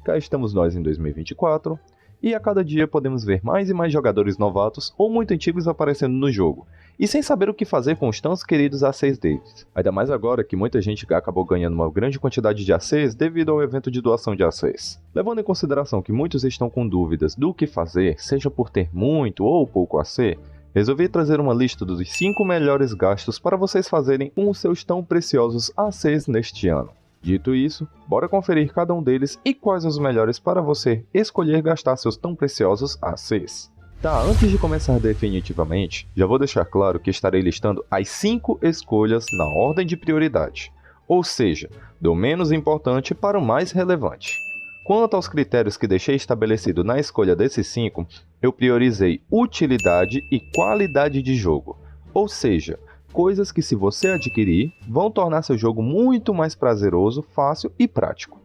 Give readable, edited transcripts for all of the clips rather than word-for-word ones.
cá estamos nós em 2024, e a cada dia podemos ver mais e mais jogadores novatos ou muito antigos aparecendo no jogo, e sem saber o que fazer com os tão queridos ACs deles. Ainda mais agora que muita gente acabou ganhando uma grande quantidade de ACs devido ao evento de doação de ACs. Levando em consideração que muitos estão com dúvidas do que fazer, seja por ter muito ou pouco AC, resolvi trazer uma lista dos 5 melhores gastos para vocês fazerem com os seus tão preciosos ACs neste ano. Dito isso, bora conferir cada um deles e quais os melhores para você escolher gastar seus tão preciosos ACs. Tá, antes de começar definitivamente, já vou deixar claro que estarei listando as 5 escolhas na ordem de prioridade, ou seja, do menos importante para o mais relevante. Quanto aos critérios que deixei estabelecido na escolha desses 5, eu priorizei utilidade e qualidade de jogo, ou seja, coisas que, se você adquirir, vão tornar seu jogo muito mais prazeroso, fácil e prático.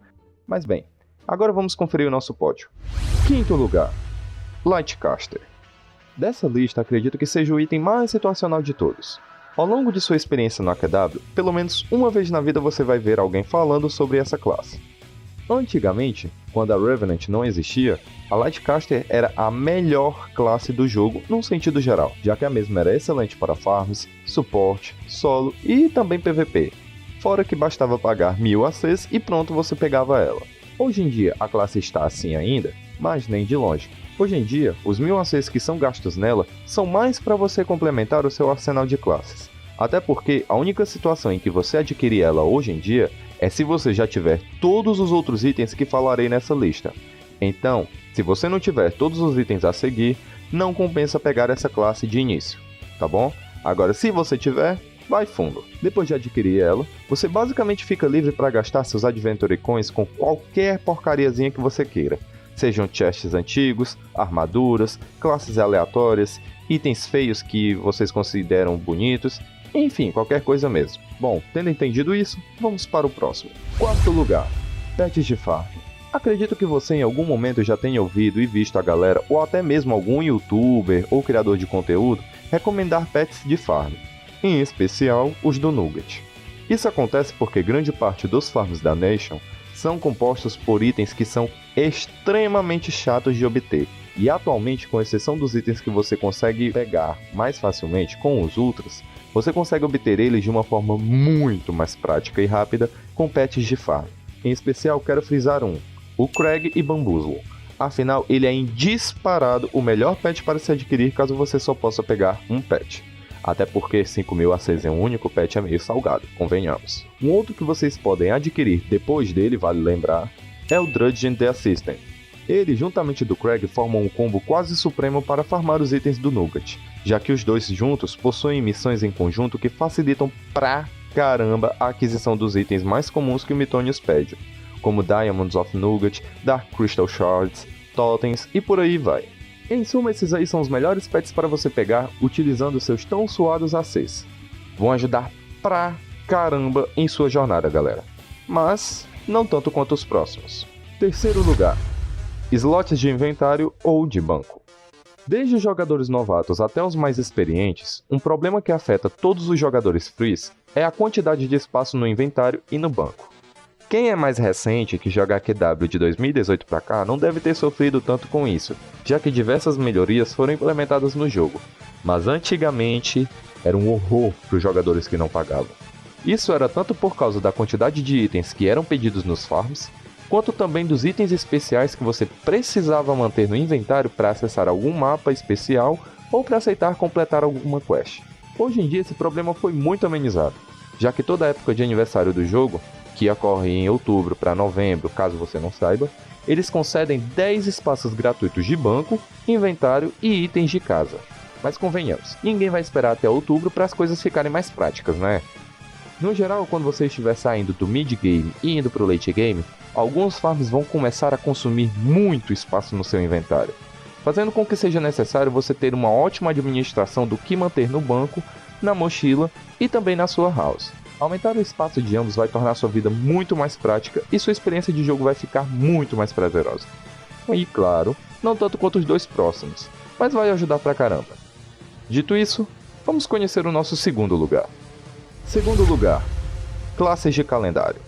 Mas bem, agora vamos conferir o nosso pódio. Quinto lugar, Lightcaster. Dessa lista, acredito que seja o item mais situacional de todos. Ao longo de sua experiência no AQW, pelo menos uma vez na vida você vai ver alguém falando sobre essa classe. Antigamente, quando a Revenant não existia, a Lightcaster era a melhor classe do jogo num sentido geral, já que a mesma era excelente para farms, suporte, solo e também PVP, fora que bastava pagar 1000 ACs e pronto você pegava ela. Hoje em dia a classe está assim ainda, mas nem de longe. Hoje em dia, os 1000 ACs que são gastos nela são mais para você complementar o seu arsenal de classes, até porque a única situação em que você adquire ela hoje em dia é se você já tiver todos os outros itens que falarei nessa lista. Então, se você não tiver todos os itens a seguir, não compensa pegar essa classe de início, tá bom? Agora, se você tiver, vai fundo. Depois de adquirir ela, você basicamente fica livre para gastar seus Adventure Coins com qualquer porcariazinha que você queira. Sejam chests antigos, armaduras, classes aleatórias, itens feios que vocês consideram bonitos, enfim, qualquer coisa mesmo. Bom, tendo entendido isso, vamos para o próximo. Quarto lugar, pets de farm. Acredito que você em algum momento já tenha ouvido e visto a galera, ou até mesmo algum youtuber ou criador de conteúdo, recomendar pets de farm, em especial os do Nugget. Isso acontece porque grande parte dos farms da Nation são compostos por itens que são extremamente chatos de obter, e atualmente, com exceção dos itens que você consegue pegar mais facilmente com os Ultras, você consegue obter eles de uma forma muito mais prática e rápida com pets de farm. Em especial, quero frisar o Craig e Bamboozle. Afinal, ele é indisparado o melhor pet para se adquirir caso você só possa pegar um pet. Até porque 5.000 ACs em um único pet é meio salgado, convenhamos. Um outro que vocês podem adquirir depois dele, vale lembrar, é o Drudge the Assistant. Ele, juntamente do Craig, formam um combo quase supremo para farmar os itens do Nugget, já que os dois juntos possuem missões em conjunto que facilitam pra caramba a aquisição dos itens mais comuns que o Mythonius pede, como Diamonds of Nugget, Dark Crystal Shards, Totems e por aí vai. Em suma, esses aí são os melhores pets para você pegar utilizando seus tão suados ACs. Vão ajudar pra caramba em sua jornada, galera. Mas não tanto quanto os próximos. Terceiro lugar, slots de inventário ou de banco. Desde os jogadores novatos até os mais experientes, um problema que afeta todos os jogadores frees é a quantidade de espaço no inventário e no banco. Quem é mais recente que joga AQW de 2018 para cá não deve ter sofrido tanto com isso, já que diversas melhorias foram implementadas no jogo, mas antigamente era um horror para os jogadores que não pagavam. Isso era tanto por causa da quantidade de itens que eram pedidos nos farms, quanto também dos itens especiais que você precisava manter no inventário para acessar algum mapa especial ou para aceitar completar alguma quest. Hoje em dia esse problema foi muito amenizado, já que toda a época de aniversário do jogo, que ocorre em outubro para novembro, caso você não saiba, eles concedem 10 espaços gratuitos de banco, inventário e itens de casa. Mas convenhamos, ninguém vai esperar até outubro para as coisas ficarem mais práticas, né? No geral, quando você estiver saindo do mid-game e indo para o late-game, alguns farms vão começar a consumir muito espaço no seu inventário, fazendo com que seja necessário você ter uma ótima administração do que manter no banco, na mochila e também na sua house. Aumentar o espaço de ambos vai tornar sua vida muito mais prática e sua experiência de jogo vai ficar muito mais prazerosa. E claro, não tanto quanto os dois próximos, mas vai ajudar pra caramba. Dito isso, vamos conhecer o nosso segundo lugar. Segundo lugar, classes de calendário.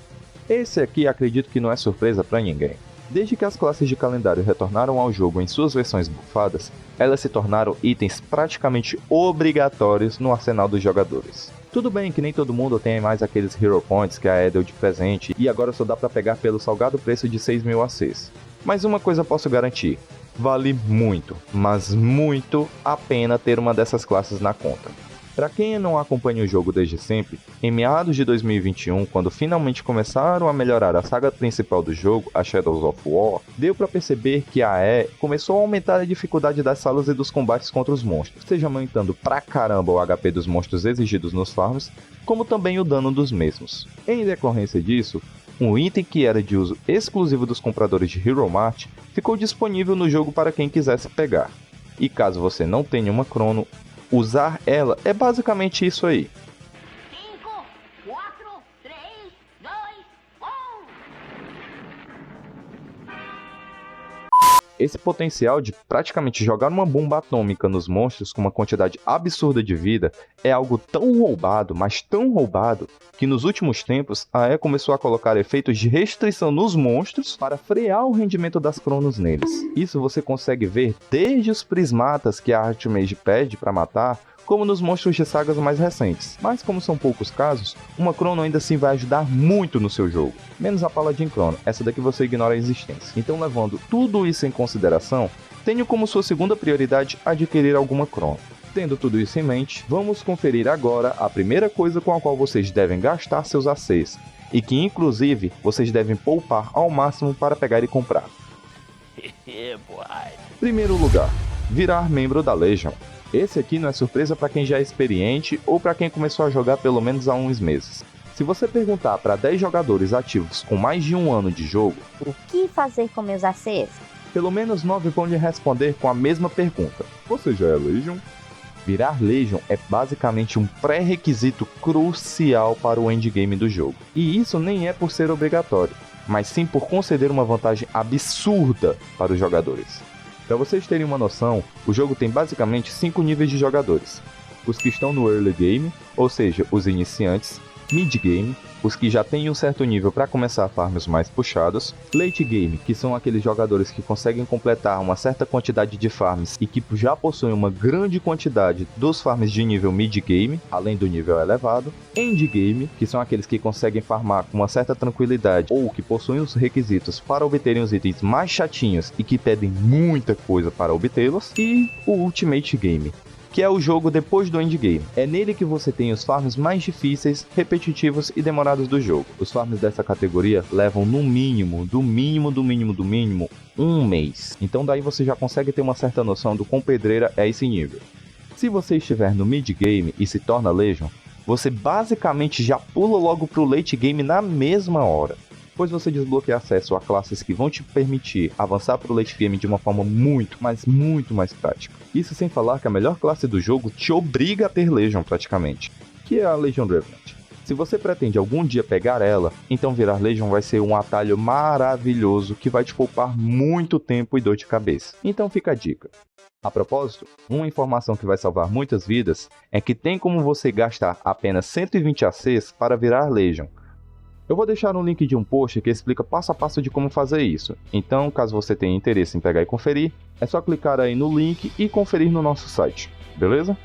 Esse aqui acredito que não é surpresa pra ninguém. Desde que as classes de calendário retornaram ao jogo em suas versões bufadas, elas se tornaram itens praticamente obrigatórios no arsenal dos jogadores. Tudo bem que nem todo mundo tem mais aqueles Hero Points que a EA deu de presente e agora só dá pra pegar pelo salgado preço de 6.000 ACs. Mas uma coisa posso garantir, vale muito, mas muito a pena ter uma dessas classes na conta. Para quem não acompanha o jogo desde sempre, em meados de 2021, quando finalmente começaram a melhorar a saga principal do jogo, a Shadows of War, deu para perceber que a EA começou a aumentar a dificuldade das salas e dos combates contra os monstros, seja aumentando pra caramba o HP dos monstros exigidos nos farms, como também o dano dos mesmos. Em decorrência disso, um item que era de uso exclusivo dos compradores de Hero Mart ficou disponível no jogo para quem quisesse pegar. E caso você não tenha uma Chrono, usar ela é basicamente isso aí. 5, 4, 3, 2, 1. Esse potencial de praticamente jogar uma bomba atômica nos monstros com uma quantidade absurda de vida é algo tão roubado, mas tão roubado, que nos últimos tempos a EA começou a colocar efeitos de restrição nos monstros para frear o rendimento das Chronos neles. Isso você consegue ver desde os prismatas que a Archmage pede para matar, como nos monstros de sagas mais recentes. Mas como são poucos casos, uma Chrono ainda assim vai ajudar muito no seu jogo. Menos a Paladin Chrono, essa daqui você ignora a existência. Então, levando tudo isso em consideração, tenho como sua segunda prioridade adquirir alguma Chrono. Tendo tudo isso em mente, vamos conferir agora a primeira coisa com a qual vocês devem gastar seus ACs, e que inclusive vocês devem poupar ao máximo para pegar e comprar. Primeiro lugar, virar membro da Legion. Esse aqui não é surpresa para quem já é experiente ou para quem começou a jogar pelo menos há uns meses. Se você perguntar para 10 jogadores ativos com mais de um ano de jogo, o que fazer com meus ACs? Pelo menos 9 vão lhe responder com a mesma pergunta. Você já é Legion? Virar Legion é basicamente um pré-requisito crucial para o endgame do jogo. E isso nem é por ser obrigatório, mas sim por conceder uma vantagem absurda para os jogadores. Para vocês terem uma noção, o jogo tem basicamente 5 níveis de jogadores. Os que estão no early game, ou seja, os iniciantes, mid game, os que já têm um certo nível para começar farms mais puxados, late game, que são aqueles jogadores que conseguem completar uma certa quantidade de farms e que já possuem uma grande quantidade dos farms de nível mid game, além do nível elevado, end game, que são aqueles que conseguem farmar com uma certa tranquilidade ou que possuem os requisitos para obterem os itens mais chatinhos e que pedem muita coisa para obtê-los, e o ultimate game, que é o jogo depois do endgame. É nele que você tem os farms mais difíceis, repetitivos e demorados do jogo. Os farms dessa categoria levam no mínimo, do mínimo, um mês. Então daí você já consegue ter uma certa noção do quão pedreira é esse nível. Se você estiver no mid game e se torna Legion, você basicamente já pula logo pro late game na mesma hora, pois você desbloqueia acesso a classes que vão te permitir avançar para o late game de uma forma muito mais prática. Isso sem falar que a melhor classe do jogo te obriga a ter Legion praticamente, que é a Legion Revenant. Se você pretende algum dia pegar ela, então virar Legion vai ser um atalho maravilhoso que vai te poupar muito tempo e dor de cabeça. Então fica a dica. A propósito, uma informação que vai salvar muitas vidas é que tem como você gastar apenas 120 ACs para virar Legion. Eu vou deixar um link de um post que explica passo a passo de como fazer isso. Então, caso você tenha interesse em pegar e conferir, é só clicar aí no link e conferir no nosso site, beleza?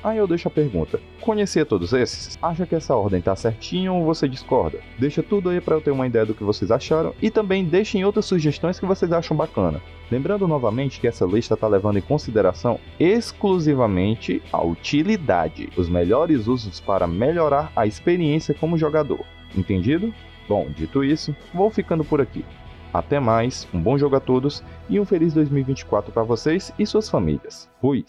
Aí eu deixo a pergunta, conhecia todos esses? Acha que essa ordem tá certinha ou você discorda? Deixa tudo aí para eu ter uma ideia do que vocês acharam e também deixem outras sugestões que vocês acham bacana. Lembrando novamente que essa lista tá levando em consideração exclusivamente a utilidade, os melhores usos para melhorar a experiência como jogador. Entendido? Bom, dito isso, vou ficando por aqui. Até mais, um bom jogo a todos e um feliz 2024 para vocês e suas famílias. Fui!